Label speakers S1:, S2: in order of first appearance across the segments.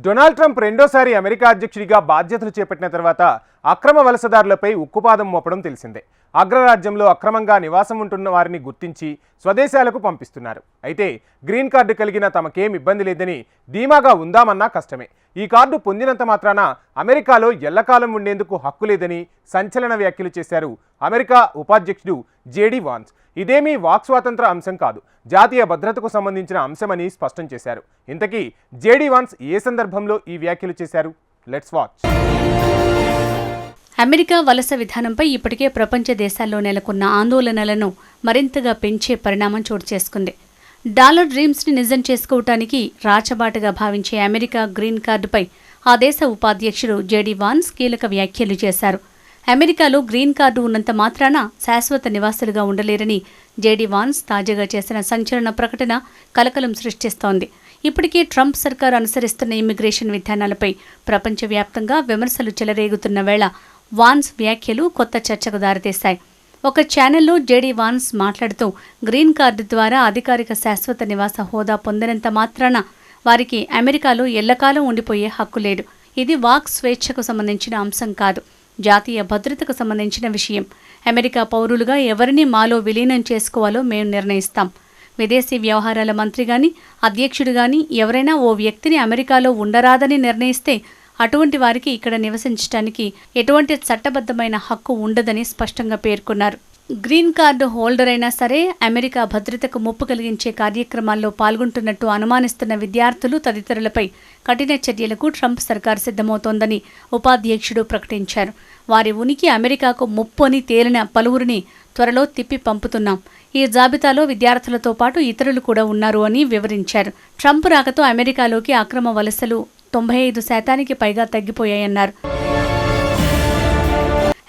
S1: Donald Trump రెండోసారి America అధ్యక్షుడిగా బాధ్యతలు చేపట్టిన తర్వాత అక్రమ వలసదారులపై ఉక్కుపాదం మోపడం తెలిసిందే. అగ్రరాజ్యంలో అక్రమంగా నివాసం ఉంటున్న వారిని గుర్తించి స్వదేశాలకు పంపిస్తున్నారు. అయితే గ్రీన్ కార్డు కలిగిన తమకేం ఇబ్బంది లేదని ధీమాగా ఉందామన్నా కష్టమే. ఈ కార్డు పొందినంత మాత్రాన అమెరికాలో ఎల్లకాలం ఉండేందుకు హక్కు లేదని సంచలన వ్యాఖ్యలు చేశారు అమెరికా ఉపాధ్యక్షుడు జేడీ వాన్స్. ఇదేమీ వాక్ స్వాతంత్ర అంశం కాదు, జాతీయ భద్రతకు సంబంధించిన అంశమని స్పష్టం చేశారు. ఇంతకీ జేడీ వాన్స్ ఏ సందర్భంలో ఈ వ్యాఖ్యలు చేశారు? Let's watch.
S2: అమెరికా వలస విధానంపై ఇప్పటికే ప్రపంచ దేశాల్లో నెలకొన్న ఆందోళనలను మరింతగా పెంచే పరిణామం చోటు చేసుకుంది. డాలర్ డ్రీమ్స్ని నిజం చేసుకోవటానికి రాచబాటగా భావించే అమెరికా గ్రీన్ కార్డుపై ఆ దేశ ఉపాధ్యక్షుడు జేడీ వాన్స్ కీలక వ్యాఖ్యలు చేశారు. అమెరికాలో గ్రీన్ కార్డు ఉన్నంత మాత్రాన శాశ్వత నివాసులుగా ఉండలేరని జేడీ వాన్స్ తాజాగా చేసిన సంచలన ప్రకటన కలకలం సృష్టిస్తోంది. ఇప్పటికే ట్రంప్ సర్కారు అనుసరిస్తున్న ఇమ్మిగ్రేషన్ విధానాలపై ప్రపంచవ్యాప్తంగా విమర్శలు చెలరేగుతున్న వేళ వాన్స్ వ్యాఖ్యలు కొత్త చర్చకు దారితీశాయి. ఒక ఛానల్లో జేడీ వాన్స్ మాట్లాడుతూ గ్రీన్ కార్డు ద్వారా అధికారిక శాశ్వత నివాస హోదా పొందినంత మాత్రాన వారికి అమెరికాలో ఎల్లకాలం ఉండిపోయే హక్కు లేదు. ఇది వాక్ స్వేచ్ఛకు సంబంధించిన అంశం కాదు, జాతీయ భద్రతకు సంబంధించిన విషయం. అమెరికా పౌరులుగా ఎవరిని మాలో విలీనం చేసుకోవాలో మేము నిర్ణయిస్తాం. విదేశీ వ్యవహారాల మంత్రి గాని అధ్యక్షుడు గాని ఎవరైనా ఓ వ్యక్తిని అమెరికాలో ఉండరాదని నిర్ణయిస్తే అటువంటి వారికి ఇక్కడ నివసించడానికి ఎటువంటి చట్టబద్ధమైన హక్కు ఉండదని స్పష్టంగా పేర్కొన్నారు. గ్రీన్ కార్డు హోల్డర్ అయినా సరే అమెరికా భద్రతకు ముప్పు కలిగించే కార్యక్రమాల్లో పాల్గొంటున్నట్టు అనుమానిస్తున్న విద్యార్థులు తదితరులపై కఠిన చర్యలకు ట్రంప్ సర్కార్ సిద్ధమవుతోందని ఉపాధ్యక్షుడు ప్రకటించారు. వారి ఉనికి అమెరికాకు ముప్పు అని తేలిన పలువురిని త్వరలో తిప్పి పంపుతున్నాం. ఈ జాబితాలో విద్యార్థులతో పాటు ఇతరులు కూడా ఉన్నారు అని వివరించారు. ట్రంప్ రాకతో అమెరికాలోకి అక్రమ వలసలు 95% పైగా తగ్గిపోయాయన్నారు.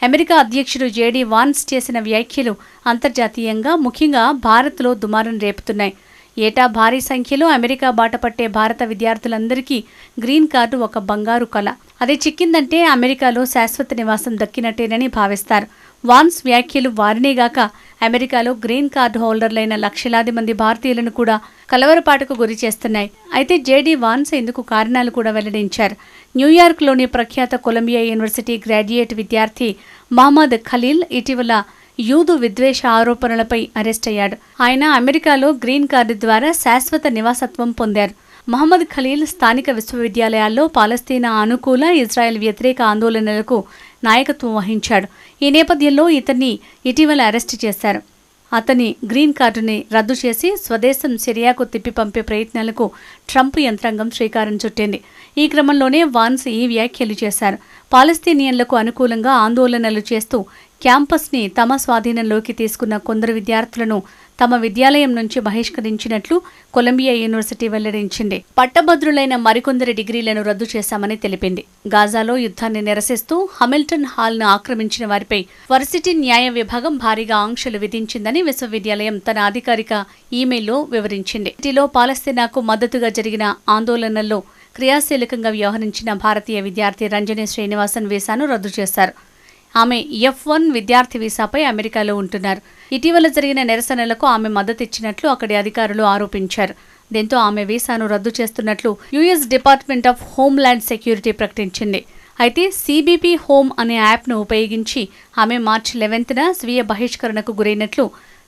S2: అమెరికా అధ్యక్షుడు జేడీ వాన్స్ చేసిన వ్యాఖ్యలు అంతర్జాతీయంగా ముఖ్యంగా భారత్లో దుమారం రేపుతున్నాయి. ఏటా భారీ సంఖ్యలో అమెరికా బాటపట్టే భారత విద్యార్థులందరికీ గ్రీన్ కార్డు ఒక బంగారు కళ. అది చిక్కిందంటే అమెరికాలో శాశ్వత నివాసం దక్కినట్టేనని భావిస్తారు. వాన్స్ వ్యాఖ్యలు వారినేగాక అమెరికాలో గ్రీన్ కార్డు హోల్డర్లైన లక్షలాది మంది భారతీయులను కూడా కలవరపాటుకు గురి చేస్తున్నాయి. అయితే జేడీ వాన్స్ ఇందుకు కారణాలు కూడా వెల్లడించారు. న్యూయార్క్లోని ప్రఖ్యాత కొలంబియా యూనివర్సిటీ గ్రాడ్యుయేట్ విద్యార్థి మహమ్మద్ ఖలీల్ ఇటీవల యూదు విద్వేష ఆరోపణలపై అరెస్ట్ అయ్యాడు. ఆయన అమెరికాలో గ్రీన్ కార్డు ద్వారా శాశ్వత నివాసత్వం పొందారు. మహమ్మద్ ఖలీల్ స్థానిక విశ్వవిద్యాలయాల్లో పాలస్తీనా అనుకూల ఇజ్రాయెల్ వ్యతిరేక ఆందోళనలకు నాయకత్వం వహించాడు. ఈ నేపథ్యంలో ఇతన్ని ఇటీవల అరెస్టు చేశారు. అతని గ్రీన్ కార్డుని రద్దు చేసి స్వదేశం సిరియాకు తిప్పి పంపే ప్రయత్నాలకు ట్రంప్ యంత్రాంగం శ్రీకారం చుట్టింది. ఈ క్రమంలోనే వాన్స్ ఈ వ్యాఖ్యలు చేశారు. పాలస్తీనియన్లకు అనుకూలంగా ఆందోళనలు చేస్తూ క్యాంపస్ని తమ స్వాధీనంలోకి తీసుకున్న కొందరు విద్యార్థులను తమ విద్యాలయం నుంచి బహిష్కరించినట్లు కొలంబియా యూనివర్సిటీ వెల్లడించింది. పట్టభద్రులైన మరికొందరి డిగ్రీలను రద్దు చేశామని తెలిపింది. గాజాలో యుద్ధాన్ని నిరసిస్తూ హమిల్టన్ హాల్ను ఆక్రమించిన వారిపై వర్సిటీ న్యాయ విభాగం భారీగా ఆంక్షలు విధించిందని విశ్వవిద్యాలయం తన అధికారిక ఈమెయిల్లో వివరించింది. వీటిలో పాలస్తీనాకు మద్దతుగా జరిగిన ఆందోళనల్లో క్రియాశీలకంగా వ్యవహరించిన భారతీయ విద్యార్థి రంజని శ్రీనివాసన్ వీసాను రద్దు చేశారు. ఆమె F1 విద్యార్థి వీసాపై అమెరికాలో ఉంటున్నారు. ఇటీవల జరిగిన నిరసనలకు ఆమె మద్దతిచ్చినట్లు అక్కడి అధికారులు ఆరోపించారు. దీంతో ఆమె వీసాను రద్దు చేస్తున్నట్లు US department of homeland security ప్రకటించింది. అయితే CBP హోమ్ అనే యాప్ను ఉపయోగించి ఆమె మార్చి 11న స్వీయ బహిష్కరణకు గురైనట్లు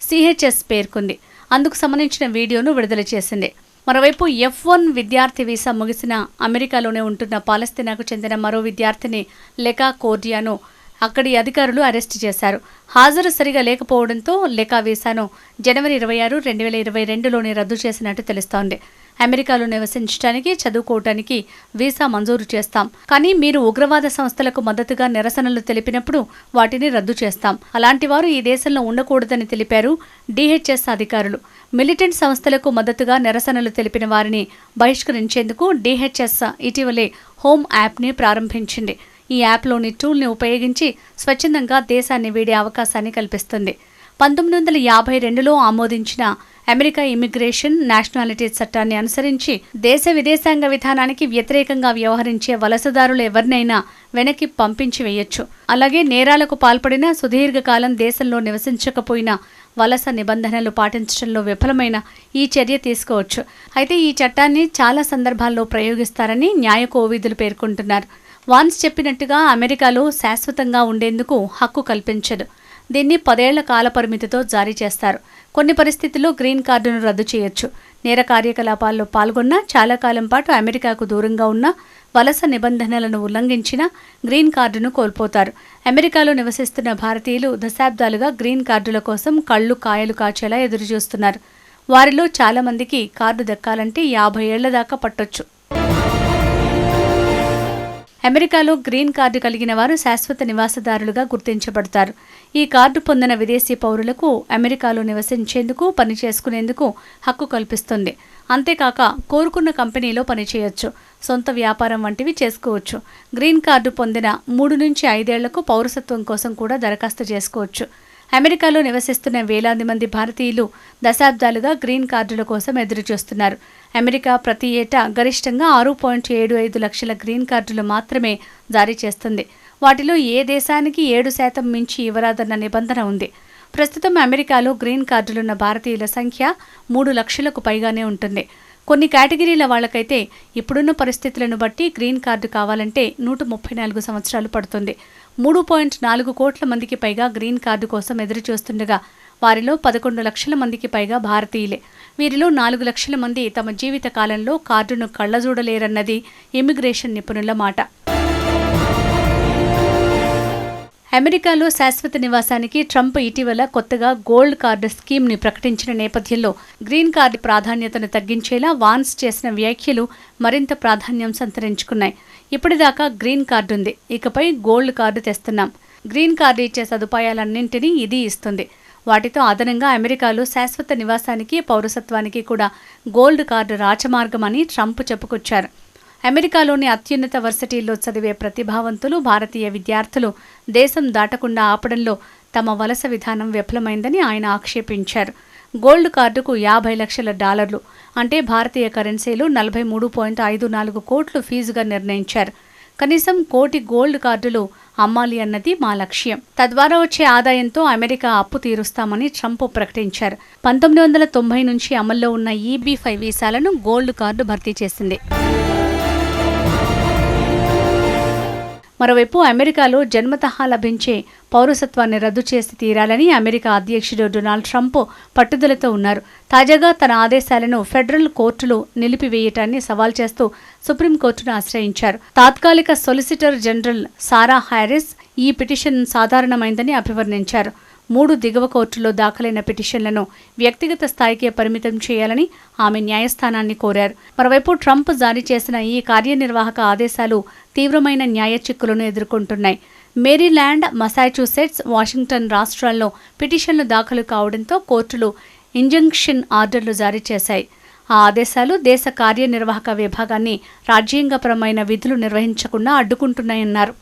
S2: CHS పేర్కొంది. అందుకు సంబంధించిన వీడియోను విడుదల చేసింది. మరోవైపు F1 విద్యార్థి వీసా ముగిసిన అమెరికాలోనే ఉంటున్న పాలస్తీనాకు చెందిన మరో విద్యార్థిని లెకా కోర్డియాను అక్కడి అధికారులు అరెస్టు చేశారు. హాజరు సరిగా లేకపోవడంతో లెకా వీసాను జనవరి 26, 2022లోనే రద్దు చేసినట్టు తెలుస్తోంది. అమెరికాలో నివసించడానికి చదువుకోవటానికి వీసా మంజూరు చేస్తాం, కానీ మీరు ఉగ్రవాద సంస్థలకు మద్దతుగా నిరసనలు తెలిపినప్పుడు వాటిని రద్దు చేస్తాం. అలాంటి వారు ఈ దేశంలో ఉండకూడదని తెలిపారు DHS అధికారులు. మిలిటెంట్ సంస్థలకు మద్దతుగా నిరసనలు తెలిపిన వారిని బహిష్కరించేందుకు DHS ఇటీవలే హోమ్ యాప్ని ప్రారంభించింది. ఈ యాప్లోని టూల్ని ఉపయోగించి స్వచ్ఛందంగా దేశాన్ని వీడే అవకాశాన్ని కల్పిస్తుంది. 1952లో ఆమోదించిన అమెరికా ఇమిగ్రేషన్ నేషనాలిటీ చట్టాన్ని అనుసరించి దేశ విదేశాంగ విధానానికి వ్యతిరేకంగా వ్యవహరించే వలసదారులు ఎవరినైనా వెనక్కి పంపించి వేయొచ్చు. అలాగే నేరాలకు పాల్పడిన సుదీర్ఘకాలం దేశంలో నివసించకపోయినా వలస నిబంధనలు పాటించడంలో విఫలమైన ఈ చర్య తీసుకోవచ్చు. అయితే ఈ చట్టాన్ని చాలా సందర్భాల్లో ప్రయోగిస్తారని న్యాయ కోవిదులు పేర్కొంటున్నారు. వాన్స్ చెప్పినట్టుగా అమెరికాలో శాశ్వతంగా ఉండేందుకు హక్కు కల్పించదు. దీన్ని 10 ఏళ్ల కాలపరిమితితో జారీ చేస్తారు. కొన్ని పరిస్థితుల్లో గ్రీన్ కార్డును రద్దు చేయొచ్చు. నేర కార్యకలాపాల్లో పాల్గొన్నా, చాలా కాలం పాటు అమెరికాకు దూరంగా ఉన్న, వలస నిబంధనలను ఉల్లంఘించిన గ్రీన్ కార్డును కోల్పోతారు. అమెరికాలో నివసిస్తున్న భారతీయులు దశాబ్దాలుగా గ్రీన్ కార్డుల కోసం కళ్ళు కాయలు కాచేలా ఎదురుచూస్తున్నారు. వారిలో చాలా మందికి కార్డు దక్కాలంటే 50 ఏళ్ల దాకా పట్టొచ్చు. అమెరికాలో గ్రీన్ కార్డు కలిగిన వారు శాశ్వత నివాసదారులుగా గుర్తించబడతారు. ఈ కార్డు పొందిన విదేశీ పౌరులకు అమెరికాలో నివసించేందుకు, పని చేసుకునేందుకు హక్కు కల్పిస్తుంది. అంతేకాక కోరుకున్న కంపెనీలో పనిచేయొచ్చు, సొంత వ్యాపారం వంటివి చేసుకోవచ్చు. గ్రీన్ కార్డు పొందిన 3 నుంచి 5 ఏళ్లకు పౌరసత్వం కోసం కూడా దరఖాస్తు చేసుకోవచ్చు. అమెరికాలో నివసిస్తున్న వేలాది మంది భారతీయులు దశాబ్దాలుగా గ్రీన్ కార్డుల కోసం ఎదురుచూస్తున్నారు. అమెరికా ప్రతి ఏటా గరిష్టంగా 6.75 లక్షల గ్రీన్ కార్డులు మాత్రమే జారీ చేస్తుంది. వాటిలో ఏ దేశానికి 7% మించి ఇవ్వరాదన్న నిబంధన ఉంది. ప్రస్తుతం అమెరికాలో గ్రీన్ కార్డులున్న భారతీయుల సంఖ్య 3 లక్షలకు పైగానే ఉంటుంది. కొన్ని కేటగిరీల వాళ్ళకైతే ఇప్పుడున్న పరిస్థితులను బట్టి గ్రీన్ కార్డు కావాలంటే 134 సంవత్సరాలు పడుతుంది. 3.4 కోట్ల మందికి పైగా గ్రీన్ కార్డు కోసం ఎదురుచూస్తుండగా వారిలో 11 లక్షల మందికి పైగా భారతీయులే. వీరిలో 4 లక్షల మంది తమ జీవిత కాలంలో కార్డును కళ్ళజూడలేరన్నది ఇమ్మిగ్రేషన్ నిపుణుల మాట. అమెరికాలో శాశ్వత నివాసానికి ట్రంప్ ఇటీవల కొత్తగా గోల్డ్ కార్డు స్కీమ్ని ప్రకటించిన నేపథ్యంలో గ్రీన్ కార్డు ప్రాధాన్యతను తగ్గించేలా వాన్స్ చేసిన వ్యాఖ్యలు మరింత ప్రాధాన్యం సంతరించుకున్నాయి. ఇప్పటిదాకా గ్రీన్ కార్డు ఉంది, ఇకపై గోల్డ్ కార్డు తెస్తున్నాం. గ్రీన్ కార్డు ఇచ్చే సదుపాయాలన్నింటినీ ఇది ఇస్తుంది. వాటితో అదనంగా అమెరికాలో శాశ్వత నివాసానికి, పౌరసత్వానికి కూడా గోల్డ్ కార్డు రాచమార్గమని ట్రంప్ చెప్పుకొచ్చారు. అమెరికాలోని అత్యున్నత వర్సిటీల్లో చదివే ప్రతిభావంతులు భారతీయ విద్యార్థులు దేశం దాటకుండా ఆపడంలో తమ వలస విధానం విఫలమైందని ఆయన ఆక్షేపించారు. గోల్డ్ కార్డుకు $50 లక్షల అంటే భారతీయ కరెన్సీలు 43.54 కోట్లు ఫీజుగా నిర్ణయించారు. కనీసం 1 కోటి గోల్డ్ కార్డులు అమ్మాలి అన్నది మా లక్ష్యం. తద్వారా వచ్చే ఆదాయంతో అమెరికా అప్పు తీరుస్తామని ట్రంప్ ప్రకటించారు. 1990 నుంచి అమల్లో ఉన్న EB-5 వీసాలను గోల్డ్ కార్డు భర్తీ చేసింది. మరోవైపు అమెరికాలో జన్మతహా లభించే పౌరసత్వాన్ని రద్దు చేసి తీరాలని అమెరికా అధ్యక్షుడు డొనాల్డ్ ట్రంప్ పట్టుదలతో ఉన్నారు. తాజాగా తన ఆదేశాలను ఫెడరల్ కోర్టులు నిలిపివేయటాన్ని సవాల్ చేస్తూ సుప్రీంకోర్టును ఆశ్రయించారు. తాత్కాలిక సొలిసిటర్ జనరల్ సారా హారిస్ ఈ పిటిషన్ సాధారణమైందని అభివర్ణించారు. 3 దిగువ కోర్టులో దాఖలైన పిటిషన్లను వ్యక్తిగత స్థాయికే పరిమితం చేయాలని ఆమె న్యాయస్థానాన్ని కోరారు. మరోవైపు ట్రంప్ జారీ చేసిన ఈ కార్యనిర్వాహక ఆదేశాలు తీవ్రమైన న్యాయ చిక్కులను ఎదుర్కొంటున్నాయి. మేరీల్యాండ్, మసాచ్యూసెట్స్, వాషింగ్టన్ రాష్ట్రాల్లో పిటిషన్లు దాఖలు కావడంతో కోర్టులు ఇంజంక్షన్ ఆర్డర్లు జారీ చేశాయి. ఆ ఆదేశాలు దేశ కార్యనిర్వాహక విభాగాన్ని రాజ్యాంగపరమైన విధులు నిర్వహించకుండా అడ్డుకుంటున్నాయన్నారు.